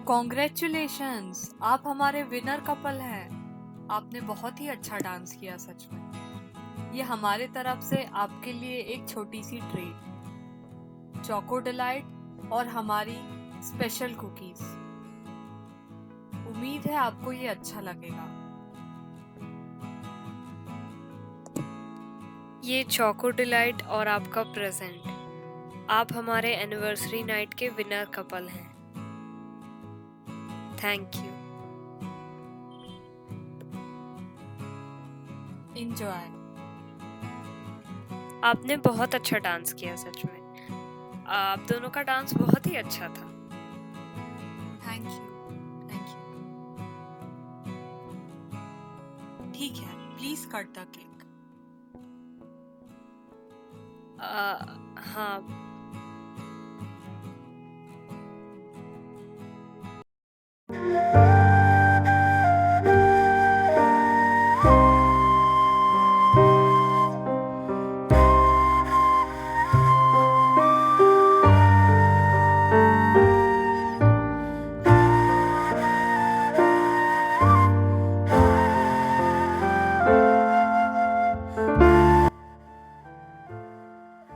Congratulations, आप हमारे winner couple हैं। आपने बहुत ही अच्छा डांस किया, सच में। ये हमारे तरफ से आपके लिए एक छोटी सी ट्रीट, चोको डिलाइट और हमारी स्पेशल कुकीज। उम्मीद है आपको ये अच्छा लगेगा। ये चोको डिलाइट और आपका प्रेजेंट। आप हमारे एनिवर्सरी नाइट के विनर कपल हैं। Thank you. एंजॉय। आपने बहुत अच्छा डांस किया, सच में। आप दोनों का डांस बहुत ही अच्छा था। Thank you, thank you. ठीक है, प्लीज कट द केक। हाँ।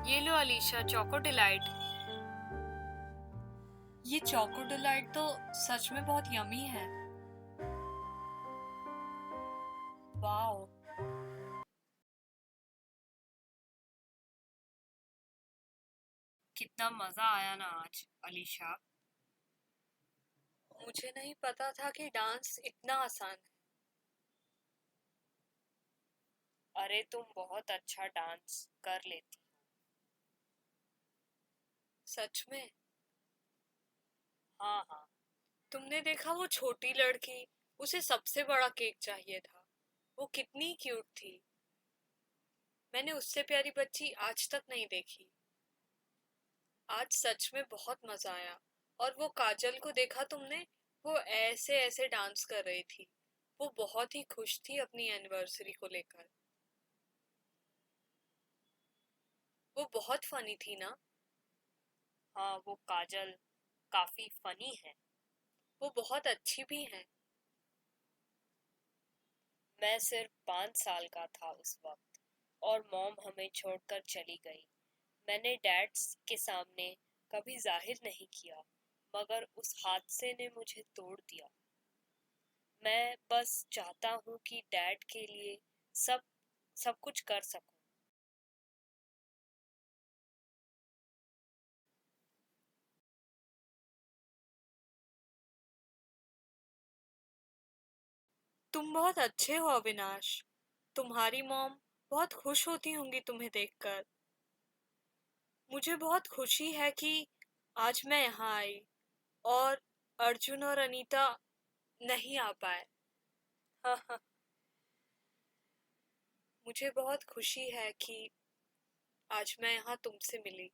ये लो अलीशा, चोको डिलाइट। ये चोको डिलाइट तो सच में बहुत यमी है। वाओ। कितना मजा आया ना आज, अलीशा। मुझे नहीं पता था कि डांस इतना आसान है। अरे तुम बहुत अच्छा डांस कर लेती। सच में? हाँ हाँ। तुमने देखा वो छोटी लड़की, उसे सबसे बड़ा केक चाहिए था। वो कितनी क्यूट थी। मैंने उससे प्यारी बच्ची आज तक नहीं देखी। आज सच में बहुत मजा आया। और वो काजल को देखा तुमने? वो ऐसे ऐसे डांस कर रही थी। वो बहुत ही खुश थी अपनी एनिवर्सरी को लेकर। वो बहुत फनी थी ना? हाँ, वो काजल काफी फनी है। वो बहुत अच्छी भी है। मैं सिर्फ 5 साल का था उस वक्त, और मॉम हमें छोड़कर चली गई। मैंने डैड के सामने कभी जाहिर नहीं किया, मगर उस हादसे ने मुझे तोड़ दिया। मैं बस चाहता हूँ कि डैड के लिए सब सब कुछ कर सकूं। तुम बहुत अच्छे हो अविनाश। तुम्हारी मॉम बहुत खुश होती होंगी तुम्हें देखकर। मुझे बहुत खुशी है कि आज मैं यहाँ आई और अर्जुन और अनीता नहीं आ पाए। हाँ हाँ। मुझे बहुत खुशी है कि आज मैं यहाँ तुमसे मिली।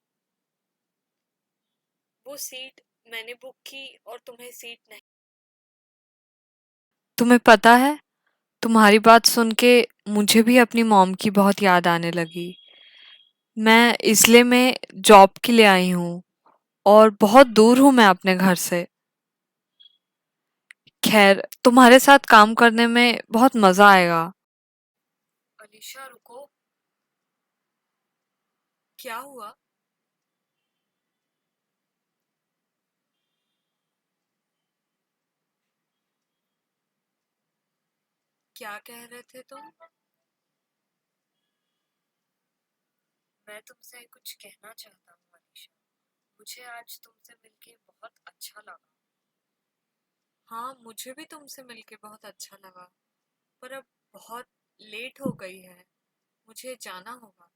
वो सीट मैंने बुक की और तुम्हें सीट नहीं। तुम्हें पता है, तुम्हारी बात सुन के मुझे भी अपनी मॉम की बहुत याद आने लगी। मैं इसलिए मैं जॉब के लिए आई हूँ और बहुत दूर हूँ मैं अपने घर से। खैर, तुम्हारे साथ काम करने में बहुत मजा आएगा। अलीशा रुको। क्या हुआ? क्या कह रहे थे तुम? मैं तुमसे कुछ कहना चाहता हूँ अलीशा। मुझे आज तुमसे मिलके बहुत अच्छा लगा। हाँ, मुझे भी तुमसे मिलके बहुत अच्छा लगा। पर अब बहुत लेट हो गई है। मुझे जाना होगा।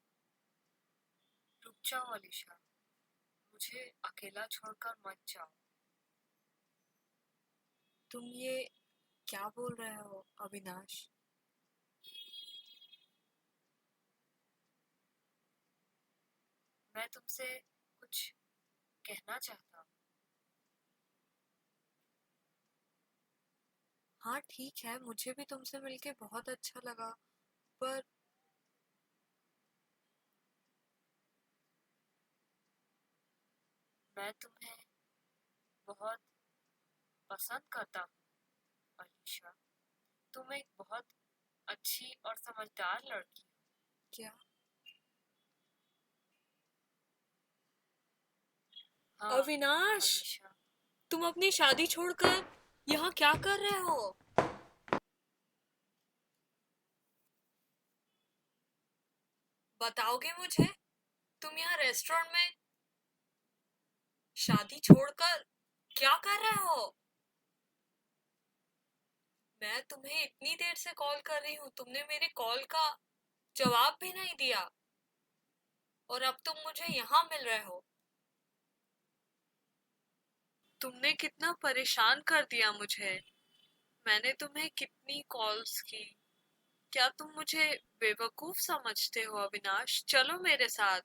रुक जाओ अलीशा, मुझे अकेला छोड़कर मत जाओ। तुम ये क्या बोल रहे हो अविनाश? मैं तुमसे कुछ कहना चाहता हूँ। हाँ ठीक है, मुझे भी तुमसे मिलके बहुत अच्छा लगा। पर मैं तुम्हें बहुत पसंद करता हूँ। अलीशा, तुम एक बहुत अच्छी और समझदार लड़की हो। क्या? हाँ अविनाश, अलीशा। तुम अपनी शादी छोड़कर यहाँ क्या कर रहे हो? बताओगे मुझे? तुम यहाँ रेस्टोरेंट में शादी छोड़कर क्या कर रहे हो? मैं तुम्हें इतनी देर से कॉल कर रही हूँ, तुमने मेरे कॉल का जवाब भी नहीं दिया और अब तुम मुझे यहाँ मिल रहे हो। तुमने कितना परेशान कर दिया मुझे। मैंने तुम्हें कितनी कॉल्स की। क्या तुम मुझे बेवकूफ समझते हो अविनाश? चलो मेरे साथ,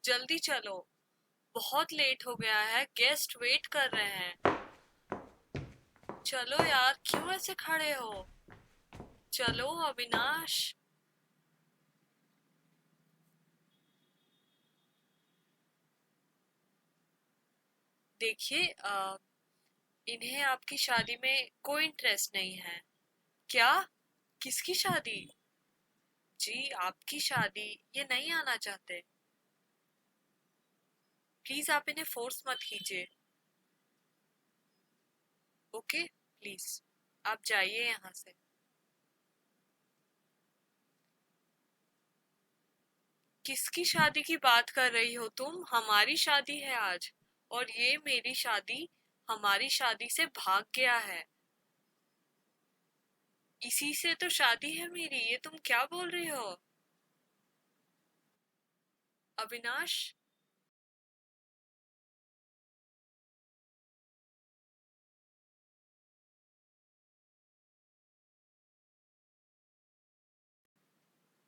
जल्दी चलो, बहुत लेट हो गया है, गेस्ट वेट कर रहे हैं। चलो यार, क्यों ऐसे खड़े हो? चलो अविनाश। देखिए, इन्हें आपकी शादी में कोई इंटरेस्ट नहीं है। क्या? किसकी शादी? जी, आपकी शादी। ये नहीं आना चाहते। प्लीज आप इन्हें फोर्स मत कीजिए। ओके, प्लीज आप जाइए यहाँ से। किसकी शादी की बात कर रही हो तुम? हमारी शादी है आज, और ये मेरी शादी हमारी शादी से भाग गया है। इसी से तो शादी है मेरी। ये तुम क्या बोल रही हो अविनाश?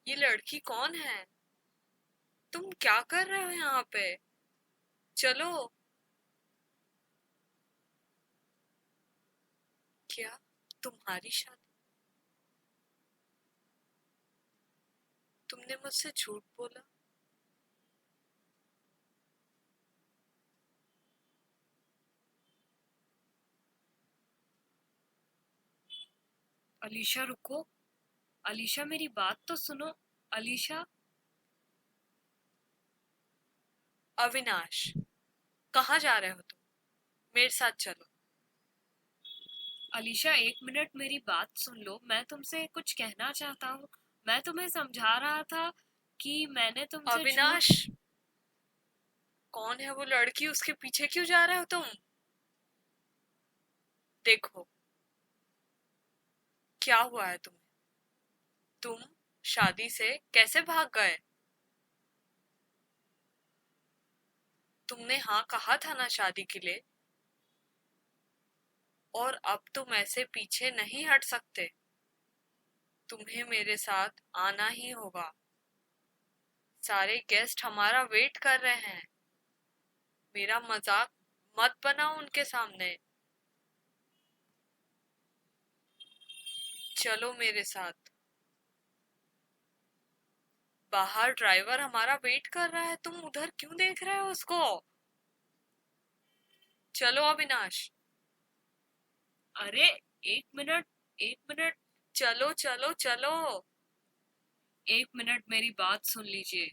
ये लड़की कौन है? तुम क्या कर रहे हो यहाँ पे? चलो। क्या? तुम्हारी शादी? तुमने मुझसे झूठ बोला। अलीशा रुको। अलीशा मेरी बात तो सुनो। अलीशा। अविनाश, कहाँ जा रहे हो तुम? मेरे साथ चलो। अलीशा एक मिनट मेरी बात सुन लो, मैं तुमसे कुछ कहना चाहता हूँ। मैं तुम्हें समझा रहा था कि मैंने तुमसे अविनाश, झूठ। कौन है वो लड़की? उसके पीछे क्यों जा रहे हो तुम? देखो, क्या हुआ है तुम्हें? तुम शादी से कैसे भाग गए? तुमने हाँ कहा था ना शादी के लिए, और अब तुम ऐसे पीछे नहीं हट सकते। तुम्हें मेरे साथ आना ही होगा। सारे गेस्ट हमारा वेट कर रहे हैं। मेरा मजाक मत बनाओ उनके सामने। चलो मेरे साथ। बाहर ड्राइवर हमारा वेट कर रहा है, तुम उधर क्यों देख रहे हो उसको? चलो अविनाश। अरे एक मिनट, एक मिनट, चलो चलो चलो। एक मिनट मेरी बात सुन लीजिए।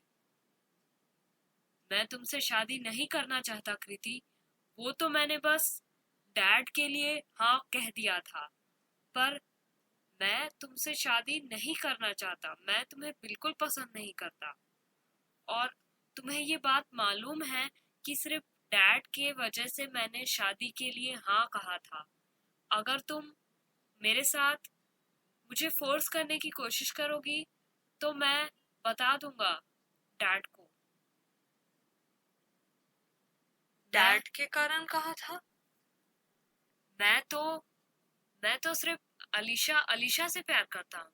मैं तुमसे शादी नहीं करना चाहता कृति। वो तो मैंने बस डैड के लिए हाँ कह दिया था। पर मैं तुमसे शादी नहीं करना चाहता। मैं तुम्हें बिल्कुल पसंद नहीं करता। और तुम्हें ये बात मालूम है कि सिर्फ डैड के वजह से मैंने शादी के लिए हाँ कहा था। अगर तुम मेरे साथ मुझे फोर्स करने की कोशिश करोगी तो मैं बता दूंगा डैड को। मैं डैड के कारण कहा था? मैं तो मैं तो सिर्फ अलीशा अलीशा से प्यार करता हूँ।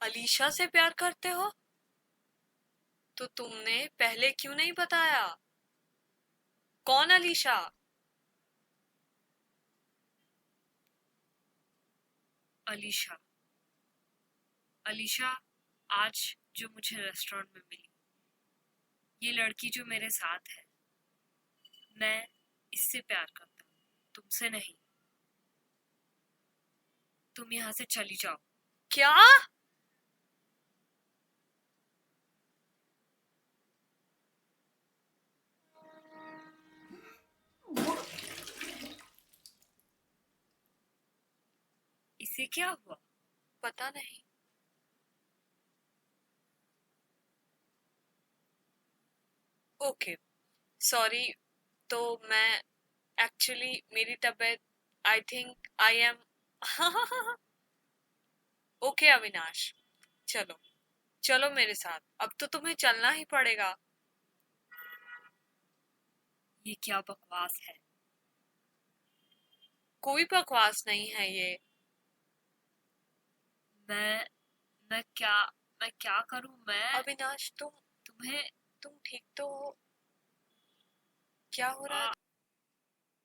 अलीशा से प्यार करते हो? तो तुमने पहले क्यों नहीं बताया? कौन अलीशा? अलीशा। अलीशा आज जो मुझे रेस्टोरेंट में मिली, ये लड़की जो मेरे साथ है, मैं इससे प्यार करता हूँ, तुमसे नहीं। तुम यहाँ से चली जाओ। क्या? इसे क्या हुआ? पता नहीं। Okay, sorry. तो मैं एक्चुअली मेरी तबीयत, I think I am okay Avinash, चलो चलो मेरे साथ, अब तो तुम्हें चलना ही पड़ेगा। ये क्या बकवास है? कोई बकवास नहीं है ये। मैं मैं क्या मैं क्या करूं? मैं अविनाश, तुम्हें तुम ठीक तो हो? क्या हो रहा है? आ,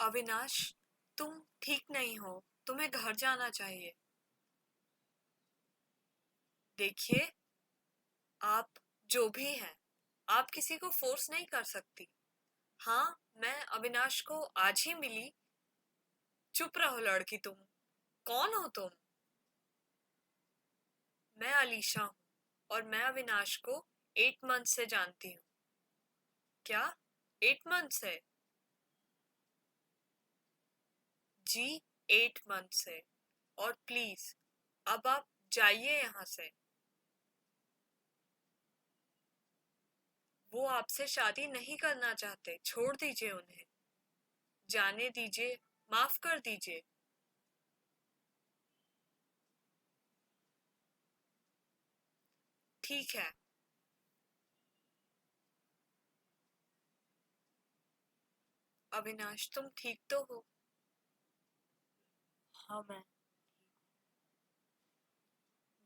अविनाश, तुम ठीक नहीं हो, तुम्हें घर जाना चाहिए। देखिए, आप जो भी हैं, आप किसी को फोर्स नहीं कर सकती। हाँ, मैं अविनाश को आज ही मिली। चुप रहो लड़की, तुम कौन हो तुम? मैं अलीशा हूँ और मैं अविनाश को 8 मंथ से जानती हूँ। क्या? 8 मंथ से? जी, 8 मंथ से। और प्लीज अब आप जाइए यहाँ से। वो आपसे शादी नहीं करना चाहते, छोड़ दीजिए उन्हें। जाने दीजिए, माफ कर दीजिए। ठीक है। अविनाश, तुम ठीक तो हो? हाँ, मैं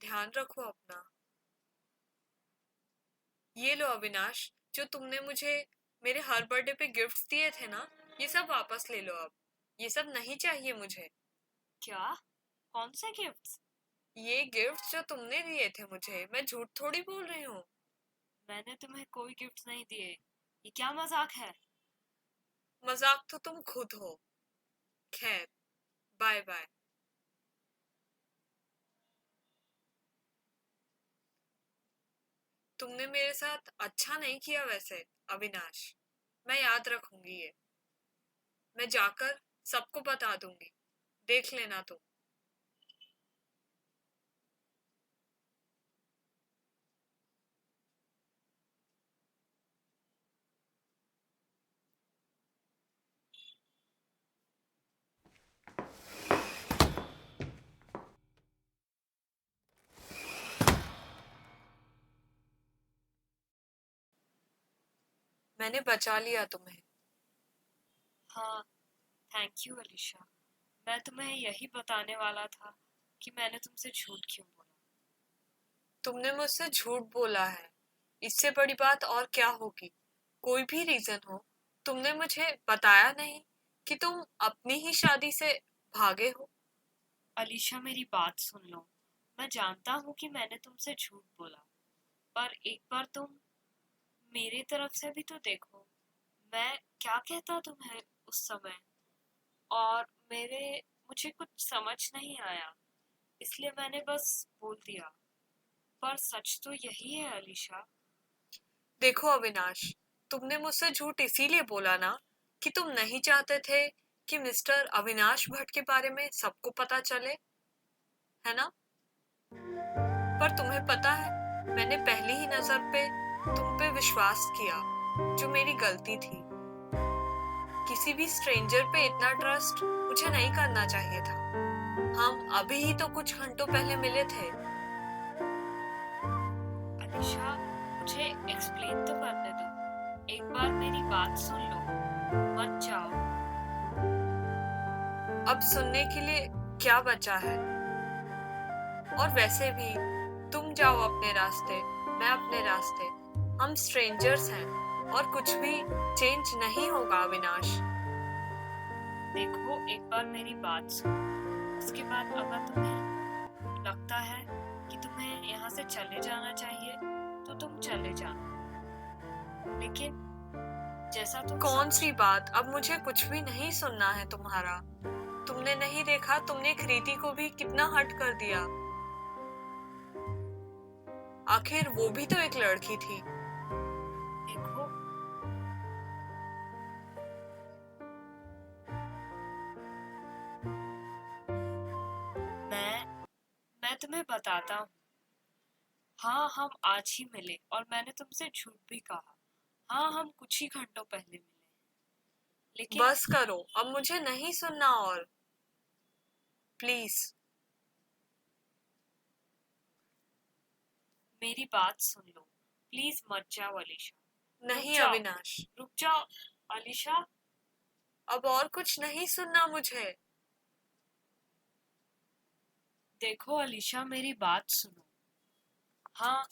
ध्यान रखो अपना। ये लो अविनाश, जो तुमने मुझे मेरे हर बर्थडे पे गिफ्ट्स दिए थे ना, ये सब वापस ले लो अब। ये सब नहीं चाहिए मुझे। क्या? कौन से गिफ्ट्स? ये गिफ्ट्स जो तुमने दिए थे मुझे, मैं झूठ थोड़ी बोल रही हूँ। मैंने तुम्हें कोई गिफ्ट्स नहीं दिए। ये क्या मजाक है? मजाक तो तुम खुद हो। खैर, बाय बाय। तुमने मेरे साथ अच्छा नहीं किया वैसे अविनाश, मैं याद रखूंगी ये। मैं जाकर सबको बता दूंगी, देख लेना तुम। मैंने बचा लिया तुम्हें। हाँ, थैंक यू अलीशा। मैं तुम्हें यही बताने वाला था कि मैंने तुमसे झूठ क्यों बोला। तुमने मुझसे झूठ बोला है, इससे बड़ी बात और क्या होगी? कोई भी रीजन हो, तुमने मुझे बताया नहीं कि तुम अपनी ही शादी से भागे हो। अलीशा, मेरी बात सुन लो। मैं जानता हूँ कि मैंने तुमसे झूठ बोला, पर एक बार तुम मेरी तरफ से भी तो देखो। मैं क्या कहता तुम्हें उस समय, और मुझे कुछ समझ नहीं आया, इसलिए मैंने बस बोल दिया। पर सच तो यही है अलीशा। देखो अविनाश, तुमने मुझसे झूठ इसीलिए बोला ना कि तुम नहीं चाहते थे कि मिस्टर अविनाश भट्ट के बारे में सबको पता चले, है ना? पर तुम्हें पता है, मैंने पहली ही नजर पे तुम पे विश्वास किया, जो मेरी गलती थी। किसी भी स्ट्रेंजर पे इतना ट्रस्ट मुझे नहीं करना चाहिए था। हम अभी ही तो कुछ घंटों पहले मिले थे। अलीशा, मुझे एक्सप्लेन तो करने दो। एक बार मेरी बात सुन लो, मत जाओ। अब सुनने के लिए क्या बचा है? और वैसे भी तुम जाओ अपने रास्ते, मैं अपने रास्ते। हम स्ट्रेंजर्स हैं और कुछ भी चेंज नहीं होगा अविनाश। देखो, एक बार मेरी बात सुनो। उसके बाद अगर तुम्हें लगता है कि तुम्हें यहाँ से चले जाना चाहिए तो तुम चले जाना, लेकिन जैसा तुम कौन सी बात? अब मुझे कुछ भी नहीं सुनना है तुम्हारा। तुमने नहीं देखा तुमने कृति को भी कितना हर्ट कर दिया। आखिर वो भी तो एक लड़की थी। देखो, मैं तुम्हें बताता हूँ। हाँ, हम आज ही मिले और मैंने तुमसे झूठ भी कहा। हाँ, हम कुछ ही घंटों पहले मिले, लेकिन बस करो, अब मुझे नहीं सुनना और प्लीज। मेरी बात सुन लो। प्लीज मत जाओ अलीशा। रुक नहीं जाओ, अविनाश, रुक जाओ अलीशा। अब और कुछ नहीं सुनना मुझे। देखो अलीशा, मेरी बात सुनो। हाँ,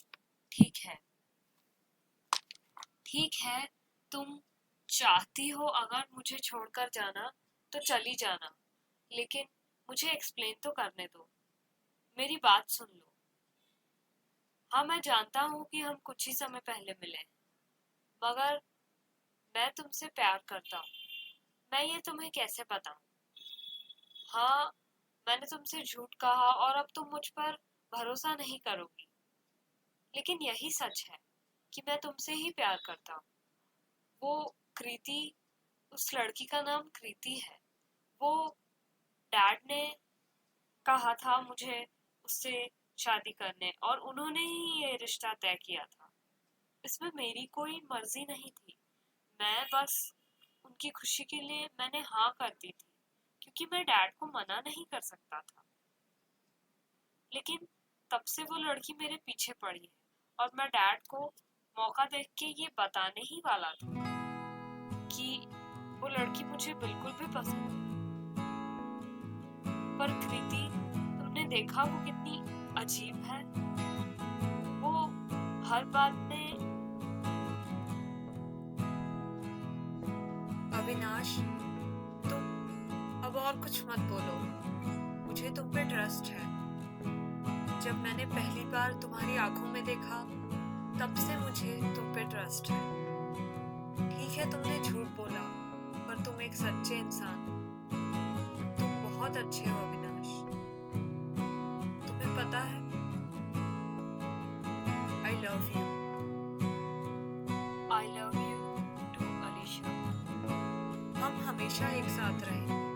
ठीक है, ठीक है। तुम चाहती हो अगर मुझे छोड़कर जाना तो चली जाना, लेकिन मुझे एक्सप्लेन तो करने दो। मेरी बात सुन लो। हाँ, मैं जानता हूँ कि हम कुछ ही समय पहले मिले, मगर मैं तुमसे प्यार करता हूँ। मैं ये तुम्हें कैसे बताऊँ? हाँ, मैंने तुमसे झूठ कहा और अब तुम मुझ पर भरोसा नहीं करोगी, लेकिन यही सच है कि मैं तुमसे ही प्यार करता हूँ। वो कृति, उस लड़की का नाम कृति है। वो डैड ने कहा था मुझे उससे शादी करने, और उन्होंने ही ये रिश्ता तय किया था। इसमें मेरी कोई मर्जी नहीं थी। मैं बस उनकी खुशी के लिए मैंने हाँ कर दी थी, क्योंकि मैं डैड को मना नहीं कर सकता था। लेकिन तब से वो लड़की मेरे पीछे पड़ी है, और मैं डैड को मौका देख के ये बताने ही वाला था कि वो लड़की मुझे बिल्कुल भी पसंद नहीं। पर कृति, तुमने देखा वो कितनी अजीब है। वो हर बात में। अविनाश, तुम अब और कुछ मत बोलो। मुझे तुम पे ट्रस्ट है। जब मैंने पहली बार तुम्हारी आंखों में देखा तब से मुझे तुम पे ट्रस्ट है। ठीक है, तुमने झूठ बोला, पर तुम एक सच्चे इंसान हो। तुम बहुत अच्छे हो अविनाश। तुम्हें पता है, I love you. I love you too Alisha. हम हमेशा एक साथ रहेंगे।